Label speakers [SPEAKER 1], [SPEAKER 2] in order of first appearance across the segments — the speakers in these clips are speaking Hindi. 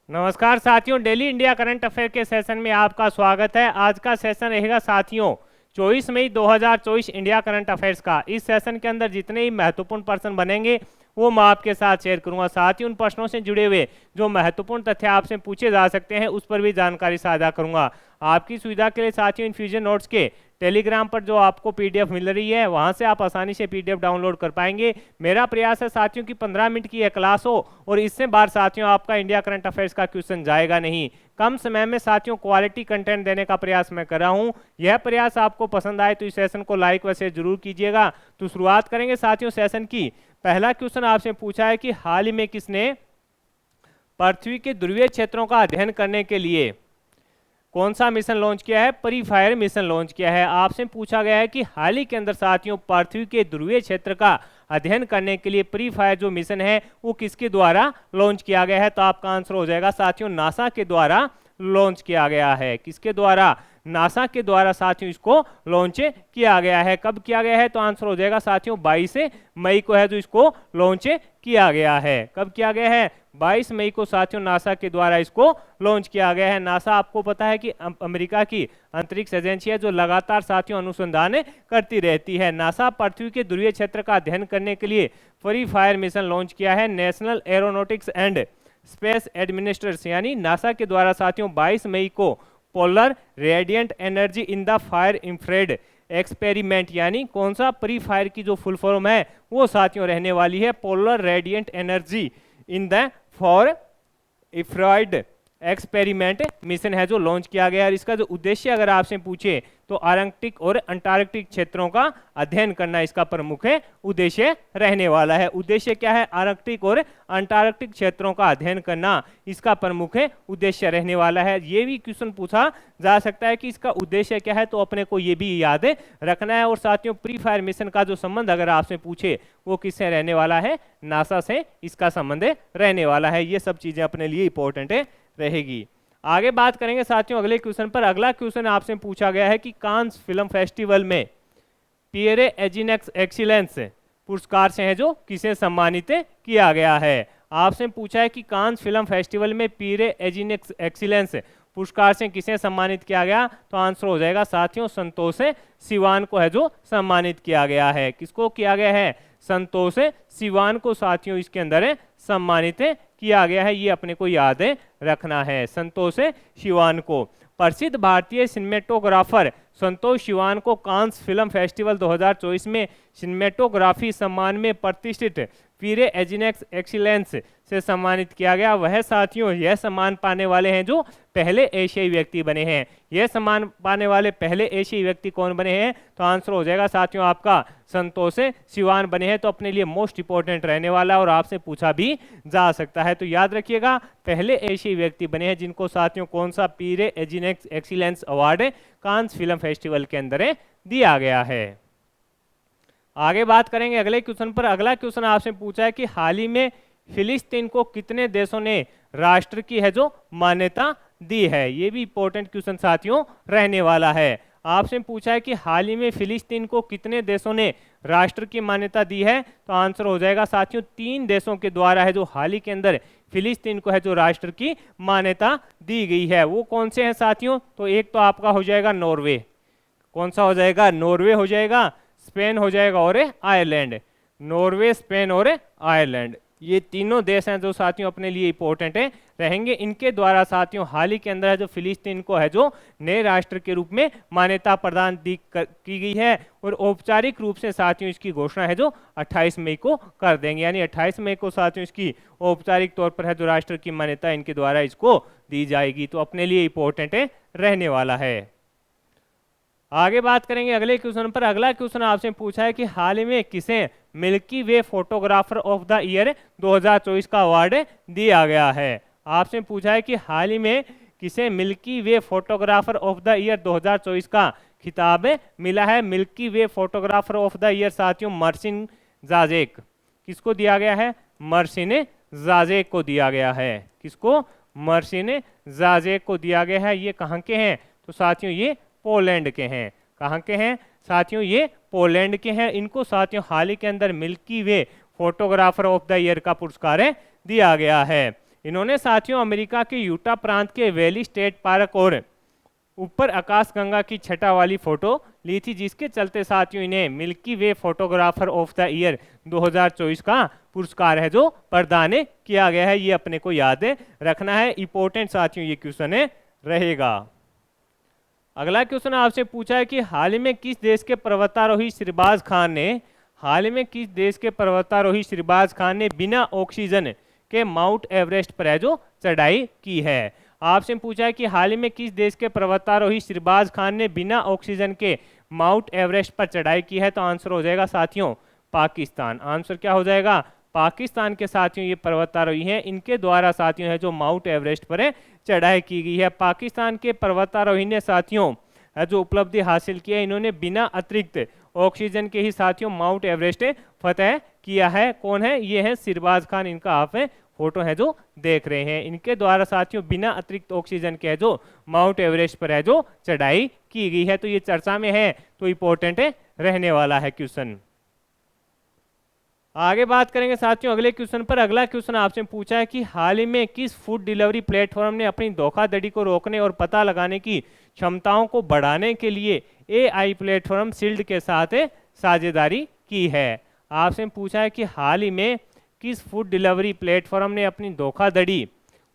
[SPEAKER 1] नमस्कार साथियों, डेली इंडिया करंट अफेयर के सेशन में आपका स्वागत है। आज का सेशन रहेगा साथियों 24 मई 2024 इंडिया करंट अफेयर्स का। इस सेशन के अंदर जितने ही महत्वपूर्ण प्रश्न बनेंगे वो मैं आपके साथ शेयर करूंगा। साथ ही उन प्रश्नों से जुड़े हुए जो महत्वपूर्ण तथ्य आपसे पूछे जा सकते हैं उस पर भी जानकारी साझा करूंगा। आपकी सुविधा के लिए साथियों इन्फ्यूजन नोट्स के टेलीग्राम पर जो आपको पीडीएफ मिल रही है वहां से आप आसानी से पीडीएफ डाउनलोड कर पाएंगे। मेरा प्रयास है साथियों कि 15 मिनट की यह क्लास हो और इससे बार साथियों आपका इंडिया करंट अफेयर्स का क्वेश्चन जाएगा नहीं। कम समय में साथियों क्वालिटी कंटेंट देने का प्रयास मैं कर रहा हूं। यह प्रयास आपको पसंद आए तो इस सेशन को लाइक व शेयर जरूर कीजिएगा। तो शुरुआत करेंगे साथियों सेशन की। पहला क्वेश्चन आपसे पूछा है कि हाल ही में किसने पृथ्वी के ध्रुवीय क्षेत्रों का अध्ययन करने के लिए कौन सा मिशन लॉन्च किया है? परीफायर मिशन लॉन्च किया है। आपसे पूछा गया है कि हाल ही के अंदर साथियों पृथ्वी के ध्रुवीय क्षेत्र का अध्ययन करने के लिए परीफायर जो मिशन है वो किसके द्वारा लॉन्च किया गया है? तो आपका आंसर हो जाएगा साथियों नासा के द्वारा लॉन्च किया गया है। किसके द्वारा? नासा के द्वारा साथियों इसको लॉन्च किया गया है। कब किया गया है? तो आंसर हो जाएगा साथियों 22 मई को है जो इसको लॉन्च किया गया है। कब किया गया है? 22 मई को साथियों नासा के द्वारा इसको लॉन्च किया गया है। नासा आपको पता है कि अमेरिका की अंतरिक्ष एजेंसी है जो लगातार साथियों अनुसंधान करती रहती है। नासा पृथ्वी के ध्रुवीय क्षेत्र का अध्ययन करने के लिए परीफायर मिशन लॉन्च किया है। National aeronautics and space administration यानी नासा के द्वारा साथियों 22 मई को polar radiant energy in the fire infrared experiment यानी कौन सा? परीफायर की जो फुल फॉर्म है वो साथियों रहने वाली है polar radiant energy in the for infrared experiment mission है जो लॉन्च किया गया है। इसका जो उद्देश्य अगर आपसे पूछे तो आर्कटिक और अंटार्कटिक क्षेत्रों का अध्ययन करना इसका प्रमुख उद्देश्य रहने वाला है। उद्देश्य क्या है? आर्कटिक और अंटार्कटिक क्षेत्रों का अध्ययन करना इसका प्रमुख उद्देश्य रहने वाला है। ये भी क्वेश्चन पूछा जा सकता है कि इसका उद्देश्य क्या है, तो अपने को ये भी याद रखना है। और साथियों परीफायर मिशन का जो संबंध अगर आपसे पूछे वो किससे रहने वाला है? नासा से इसका संबंध रहने वाला है। ये सब चीजें अपने लिए इंपॉर्टेंट रहेगी। आगे बात करेंगे साथियों अगले क्वेश्चन पर। अगला क्वेश्चन आपसे पूछा गया है कि कांस फिल्म फेस्टिवल में पियरे एजिनेक्स एक्सीलेंस पुरस्कार से है जो किसे सम्मानित किया गया है? आपसे पूछा है कि कांस फिल्म फेस्टिवल में पियरे एजिनेक्स एक्सीलेंस पुरस्कार से किसे सम्मानित किया गया? तो आंसर हो जाएगा साथियों संतोष सिवान को है जो सम्मानित किया गया है। किसको किया गया है? संतोष सिवान को साथियों इसके अंदर सम्मानित किया गया है। ये अपने को याद रखना है, संतोष सिवान को। प्रसिद्ध भारतीय सिनेमेटोग्राफर संतोष सिवान को कांस फिल्म फेस्टिवल 2024 में सिनेमेटोग्राफी सम्मान में प्रतिष्ठित पियरे एजिनेक्स एक्सीलेंस से सम्मानित किया गया। वह साथियों यह सम्मान पाने वाले हैं जो पहले एशियाई व्यक्ति बने हैं। यह सम्मान पाने वाले पहले एशियाई व्यक्ति कौन बने हैं? तो आंसर हो जाएगा साथियों आपका संतोष सिवान बने हैं। तो अपने लिए मोस्ट इंपॉर्टेंट रहने वाला है और आपसे पूछा भी जा सकता है। तो याद रखिएगा पहले एशियाई व्यक्ति बने हैं जिनको साथियों कौन सा? Pierre Angenieux excellence award Cannes film festival के अंदर दिया गया है। आगे बात करेंगे अगले क्वेश्चन पर। अगला क्वेश्चन आपसे पूछा है कि हाल ही में फिलिस्तीन को कितने देशों ने राष्ट्र की है जो मान्यता दी है? ये भी इंपॉर्टेंट क्वेश्चन साथियों रहने वाला है। आपसे पूछा है कि हाल ही में फिलिस्तीन को कितने देशों ने राष्ट्र की मान्यता दी है? तो आंसर हो जाएगा साथियों 3 देशों के द्वारा है जो हाल ही के अंदर फिलिस्तीन को है जो राष्ट्र की मान्यता दी गई है। वो कौन से हैं साथियों? तो एक तो आपका हो जाएगा नॉर्वे। कौन सा हो जाएगा? नॉर्वे हो जाएगा, स्पेन हो जाएगा और आयरलैंड। नॉर्वे, स्पेन और आयरलैंड ये तीनों देश हैं जो साथियों अपने लिए इंपॉर्टेंट रहेंगे। इनके द्वारा साथियों हाल ही के अंदर है जो फिलिस्तीन को है जो नए राष्ट्र के रूप में मान्यता प्रदान की गई है। और औपचारिक रूप से साथियों इसकी घोषणा है जो 28 मई को कर देंगे। यानी 28 मई को साथियों इसकी औपचारिक तौर पर है जो राष्ट्र की मान्यता इनके द्वारा इसको दी जाएगी। तो अपने लिए इंपॉर्टेंट रहने वाला है। आगे बात करेंगे अगले क्वेश्चन पर। अगला क्वेश्चन आपसे पूछा है कि हाल ही में किसे milky way photographer of the year 2024 का अवार्ड दिया गया है? आपसे पूछा है कि हाल ही में किसे milky way photographer of the year 2024 का खिताब मिला है? Milky way photographer of the year साथियों मर्सिन जाजेक। किसको दिया गया है? मर्सिन जाजेक को दिया गया है। किसको? मर्सिन जाजेक को दिया गया है। ये कहाँ के हैं? तो साथियों ये पोलैंड के हैं। कहाँ के हैं साथियों? ये पोलैंड के हैं। इनको साथियों हाल ही के अंदर milky way photographer of the year का पुरस्कार दिया गया है। इन्होंने साथियों अमेरिका के यूटा प्रांत के वैली स्टेट पार्क और ऊपर आकाशगंगा की छटा वाली फोटो ली थी, जिसके चलते साथियों इन्हें milky way photographer of the year 2024 का पुरस्कार है जो प्रदान किया गया है। ये अपने को याद रखना है, इंपॉर्टेंट साथियों ये क्वेश्चन रहेगा। अगला क्वेश्चन आपसे पूछा है कि हाल ही में किस देश के पर्वतारोही सिरबाज खान ने बिना ऑक्सीजन के माउंट एवरेस्ट पर है जो चढ़ाई की है। आपसे पूछा है कि हाल ही में किस देश के पर्वतारोही सिरबाज खान ने बिना ऑक्सीजन के माउंट एवरेस्ट पर चढ़ाई की है, तो आंसर हो जाएगा साथियों पाकिस्तान। आंसर क्या हो जाएगा? पाकिस्तान के साथियों ये पर्वतारोही हैं, इनके द्वारा साथियों है जो माउंट एवरेस्ट पर चढ़ाई की गई है। पाकिस्तान के पर्वतारोही ने साथियों जो उपलब्धि हासिल की है, इन्होंने बिना अतिरिक्त ऑक्सीजन के ही साथियों माउंट एवरेस्ट फतेह किया है। कौन है? ये है सिरबाज खान, इनका आप फोटो है जो देख रहे हैं। इनके द्वारा साथियों बिना अतिरिक्त ऑक्सीजन के है जो माउंट एवरेस्ट पर है जो चढ़ाई की गई है। तो ये चर्चा में है, तो इंपॉर्टेंट रहने वाला है क्वेश्चन। आगे बात करेंगे साथियों अगले क्वेश्चन पर। अगला क्वेश्चन आपसे पूछा है कि हाल ही में किस फूड डिलीवरी प्लेटफॉर्म ने अपनी धोखाधड़ी को रोकने और पता लगाने की क्षमताओं को बढ़ाने के लिए AI प्लेटफॉर्म शील्ड के साथ साझेदारी की है। आपसे पूछा है कि हाल ही में किस फूड डिलीवरी प्लेटफॉर्म ने अपनी धोखाधड़ी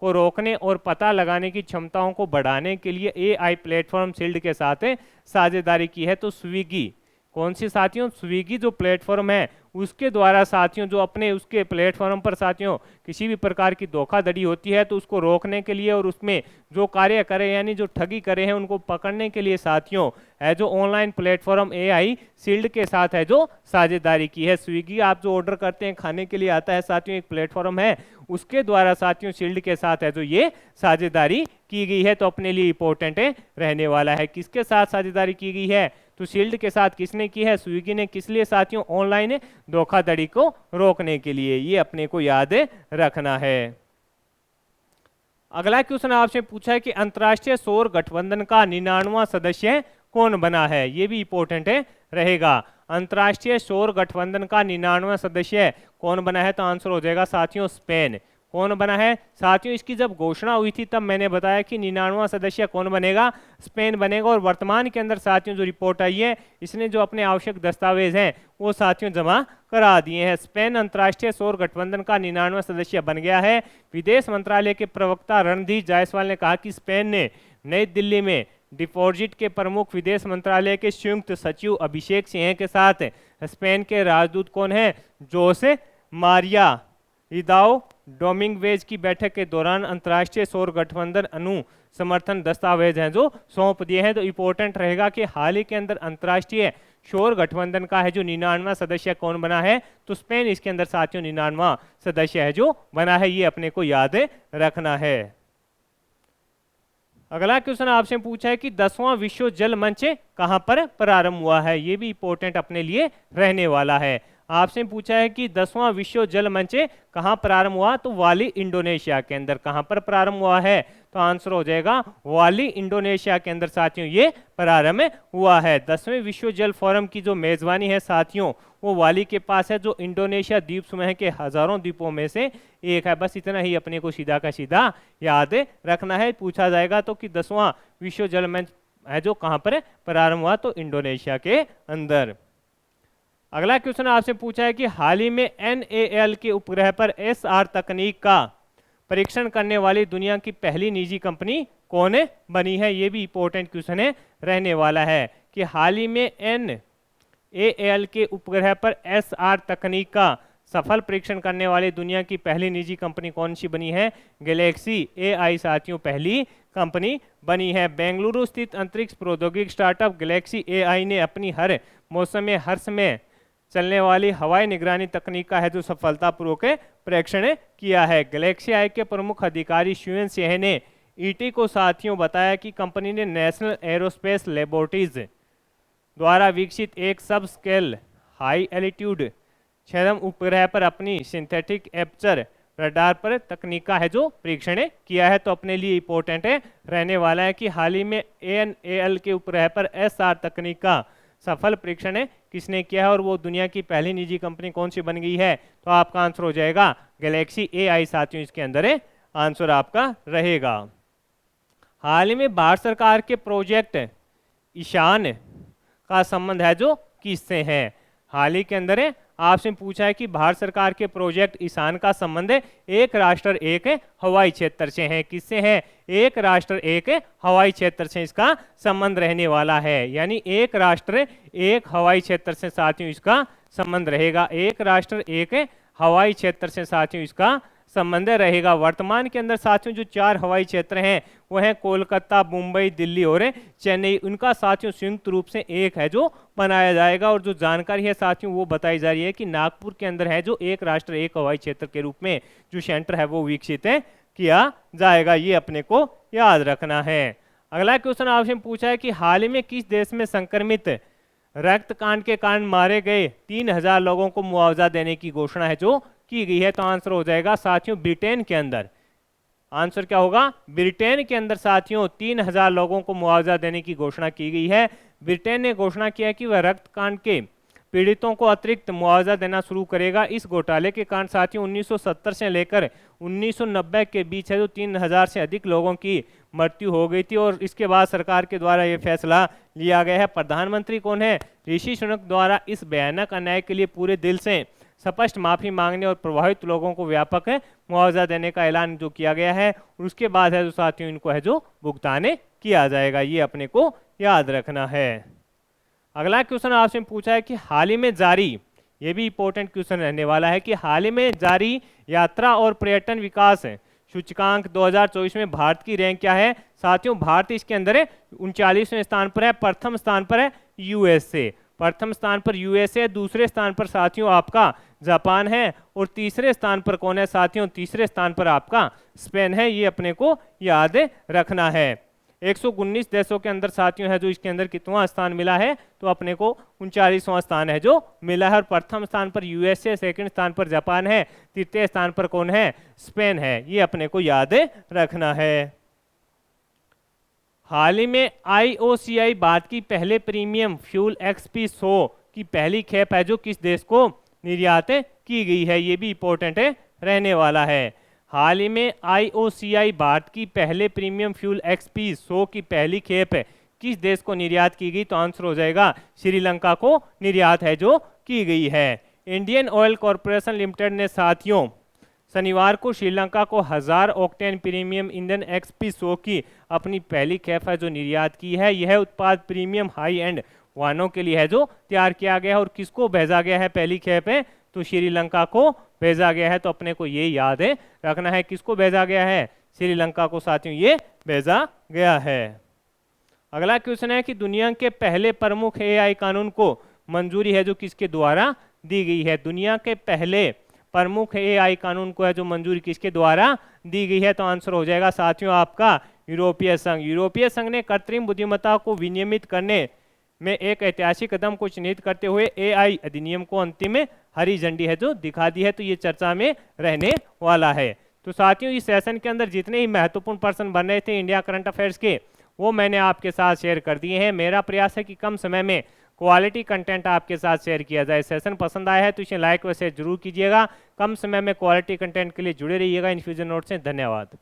[SPEAKER 1] को रोकने और पता लगाने की क्षमताओं को बढ़ाने के लिए AI प्लेटफॉर्म शील्ड के साथ साझेदारी की है? तो स्विगी। कौन सी साथियों? स्विगी जो प्लेटफॉर्म है उसके द्वारा साथियों जो अपने उसके प्लेटफॉर्म पर साथियों किसी भी प्रकार की धोखाधड़ी होती है तो उसको रोकने के लिए और उसमें जो कार्य करे यानी जो ठगी करे हैं उनको पकड़ने के लिए साथियों है जो ऑनलाइन प्लेटफॉर्म AI शील्ड के साथ है जो साझेदारी की है। स्विगी आप जो ऑर्डर करते हैं खाने के लिए आता है साथियों, एक प्लेटफॉर्म है, उसके द्वारा साथियों शील्ड के साथ है जो ये साझेदारी की गई है। तो अपने लिए इंपॉर्टेंट रहने वाला है। किसके साथ साझेदारी की गई है? तो शील्ड के साथ किसने की है? स्विगी ने। किस लिए साथियों? ऑनलाइन धोखाधड़ी को रोकने के लिए। ये अपने को याद रखना है। अगला क्वेश्चन आपसे पूछा है कि अंतर्राष्ट्रीय सौर गठबंधन का 99वां सदस्य कौन बना है? ये भी इंपॉर्टेंट रहेगा। अंतर्राष्ट्रीय सौर गठबंधन का 99वां सदस्य कौन बना है? तो आंसर हो जाएगा साथियों स्पेन। कौन बना है? साथियों इसकी जब घोषणा हुई थी तब मैंने बताया कि 99वां सदस्य कौन बनेगा? स्पेन बनेगा। और वर्तमान के अंदर साथियों जो रिपोर्ट आई है इसने जो अपने आवश्यक दस्तावेज हैं वो साथियों जमा करा दिए हैं। स्पेन अंतर्राष्ट्रीय सौर गठबंधन का 99वां सदस्य बन गया है। विदेश मंत्रालय के प्रवक्ता रणधीर जायसवाल ने कहा कि स्पेन ने नई दिल्ली में डिपॉजिट के प्रमुख विदेश मंत्रालय के संयुक्त सचिव अभिषेक सिंह के साथ स्पेन के राजदूत कौन है? जोसे मारिया इदाओ डोमिंगवेज की बैठक के दौरान अंतर्राष्ट्रीय सौर गठबंधन अनु समर्थन दस्तावेज हैं जो सौंप दिए हैं। तो इंपॉर्टेंट रहेगा कि हाल ही के अंदर अंतर्राष्ट्रीय सौर गठबंधन का है जो 99वां सदस्य कौन बना है? तो स्पेन इसके अंदर साथियों 99वां सदस्य है जो बना है। ये अपने को याद रखना है। अगला क्वेश्चन आपसे पूछा है कि 10वां विश्व जल मंच कहां पर प्रारंभ हुआ है? ये भी इंपॉर्टेंट अपने लिए रहने वाला है। आपसे पूछा है कि 10वां विश्व जल मंच कहां प्रारंभ हुआ? तो वाली इंडोनेशिया के अंदर। कहां पर प्रारंभ हुआ है? तो आंसर हो जाएगा वाली इंडोनेशिया के अंदर साथियों ये प्रारंभ हुआ है। 10वें विश्व जल फोरम की जो मेजबानी है साथियों वो वाली के पास है जो इंडोनेशिया द्वीप समूह के हजारों द्वीपों में से एक है। बस इतना ही अपने को सीधा का सीधा याद रखना है। पूछा जाएगा तो कि 10वां विश्व जल मंच है जो कहां पर प्रारंभ हुआ? तो इंडोनेशिया के अंदर। अगला क्वेश्चन आपसे पूछा है कि हाल ही में NAL के उपग्रह पर SR तकनीक का परीक्षण करने वाली दुनिया की पहली निजी कंपनी कौन बनी है? ये भी इंपॉर्टेंट क्वेश्चन रहने वाला है कि हाल ही में NAL के उपग्रह पर SR तकनीक का सफल परीक्षण करने वाली दुनिया की पहली निजी कंपनी कौन सी बनी है? गैलेक्सी AI साथियों पहली कंपनी बनी है। बेंगलुरु स्थित अंतरिक्ष प्रौद्योगिकी स्टार्टअप गैलेक्सी AI ने अपनी हर मौसम में हर समय चलने वाली हवाई निगरानी तकनीक का है जो सफलतापूर्वक परीक्षण किया है। गैलेक्सी AI के प्रमुख अधिकारी शिवन सिंह ने ET को साथियों बताया कि कंपनी ने नेशनल एरोस्पेस लेबोरेटरीज द्वारा विकसित एक सब स्केल हाई एल्टीट्यूड छद्म उपग्रह पर अपनी सिंथेटिक एपर्चर रडार पर तकनीक का है जो परीक्षण किया है। तो अपने लिए इंपॉर्टेंट रहने वाला है कि हाल ही में NAL के उपग्रह पर SR तकनीक का सफल परीक्षण किसने किया है और वो दुनिया की पहली निजी कंपनी कौन सी बन गई है? तो आपका आंसर हो जाएगा गैलेक्सी AI साथियों इसके अंदर आंसर आपका रहेगा। हाल ही में भारत सरकार के प्रोजेक्ट ईशान का संबंध है जो किससे है? हाल ही के अंदर है आपसे पूछा है कि भारत सरकार के प्रोजेक्ट ईशान का संबंध है एक राष्ट्र एक हवाई क्षेत्र से है। किससे है? एक राष्ट्र एक हवाई क्षेत्र से इसका संबंध रहने वाला है। यानी एक राष्ट्र एक हवाई क्षेत्र से साथियों इसका संबंध रहेगा। एक राष्ट्र एक हवाई क्षेत्र से साथियों इसका संबंध रहेगा। वर्तमान के अंदर साथियों जो 4 हवाई क्षेत्र हैं वो हैं कोलकाता, मुंबई, दिल्ली और चेन्नई। उनका साथियों संयुक्त रूप से एक है जो बनाया जाएगा। और जो जानकारी है साथियों वो बताई जा रही है कि नागपुर के अंदर है जो एक राष्ट्र एक हवाई क्षेत्र के रूप में जो सेंटर है वो विकसित किया जाएगा। ये अपने को याद रखना है। अगला क्वेश्चन आपसे पूछा है कि हाल ही में किस देश में संक्रमित रक्तकांड के कारण मारे गए 3000 लोगों को मुआवजा देने की घोषणा है जो की गई है? तो आंसर हो जाएगा साथियों ब्रिटेन के अंदर। आंसर क्या होगा? ब्रिटेन के अंदर साथियों 3000 लोगों को मुआवजा देने की घोषणा की गई है। ब्रिटेन ने घोषणा किया है कि वह रक्तकांड के पीड़ितों को अतिरिक्त मुआवजा देना शुरू करेगा। इस घोटाले के कारण साथियों 1970 से लेकर 1990 के बीच है जो 3000 से अधिक लोगों की मृत्यु हो गई थी। और इसके बाद सरकार के द्वारा यह फैसला लिया गया है। प्रधानमंत्री कौन है? ऋषि सुनक द्वारा इस भयानक अन्याय के लिए पूरे दिल से स्पष्ट माफी मांगने और प्रभावित लोगों को व्यापक मुआवजा देने का ऐलान जो किया गया है। और उसके बाद है जो साथियों इनको है जो भुगतान किया जाएगा। ये अपने को याद रखना है। अगला क्वेश्चन आपसे पूछा है कि हाल ही में जारी, ये भी इंपॉर्टेंट क्वेश्चन रहने वाला है कि हाल ही में जारी यात्रा और पर्यटन विकास सूचकांक 2024 में भारत की रैंक क्या है? साथियों भारत इसके अंदर 39वें स्थान पर है। प्रथम स्थान पर है यूएसए। प्रथम स्थान पर यूएसए, दूसरे स्थान पर साथियों आपका जापान है और तीसरे स्थान पर कौन है साथियों? तीसरे स्थान पर आपका स्पेन है। ये अपने को याद रखना है। 119 देशों के अंदर साथियों है जो इसके अंदर कितवां स्थान मिला है? तो अपने को 39वां स्थान है जो मिला है। और प्रथम स्थान पर यूएसए, सेकंड स्थान पर जापान है, तृतीय स्थान पर कौन है? स्पेन है। ये अपने को याद रखना है। हाल ही में IOCI भारत की पहले प्रीमियम फ्यूल XP100 की पहली खेप है जो किस देश को निर्यात की गई है? ये भी इंपॉर्टेंट रहने वाला है। हाल ही में IOCI भारत की पहले प्रीमियम फ्यूल XP100 की पहली खेप किस देश को निर्यात की गई? तो आंसर हो जाएगा श्रीलंका को निर्यात है जो की गई है। इंडियन ऑयल कॉरपोरेशन लिमिटेड ने साथियों शनिवार को श्रीलंका को 1000 ऑक्टेन प्रीमियम ईंधन XP100 की अपनी पहली खेप है जो निर्यात की है। यह उत्पाद प्रीमियम हाई एंड वाहनों के लिए है जो तैयार किया गया है। और किसको भेजा गया है पहली खेप है? तो श्रीलंका को भेजा गया है। तो अपने को ये याद रखना है किसको भेजा गया है? श्रीलंका को साथियों ये भेजा गया है। अगला क्वेश्चन है कि दुनिया के पहले प्रमुख AI कानून को मंजूरी है जो किसके द्वारा दी गई है? दुनिया के पहले प्रमुख AI कानून को है जो मंजूरी किसके द्वारा दी गई है? तो आंसर हो जाएगा साथियों आपका यूरोपीय संघ। यूरोपीय संघ ने कृत्रिम बुद्धिमत्ता को विनियमित करने में एक ऐतिहासिक कदम को चिन्हित करते हुए AI अधिनियम को अंतिम हरी झंडी है जो दिखा दी है। तो ये चर्चा में रहने वाला है। तो साथियों इस सेशन के अंदर जितने ही महत्वपूर्ण प्रश्न बन रहे थे इंडिया करंट अफेयर्स के वो मैंने आपके साथ शेयर कर दिए हैं। मेरा प्रयास है कि कम समय में क्वालिटी कंटेंट आपके साथ शेयर किया जाए। सेशन पसंद आया है तो इसे लाइक व शेयर जरूर कीजिएगा। कम समय में क्वालिटी कंटेंट के लिए जुड़े रहिएगा इन्फ्यूजन नोट से। धन्यवाद।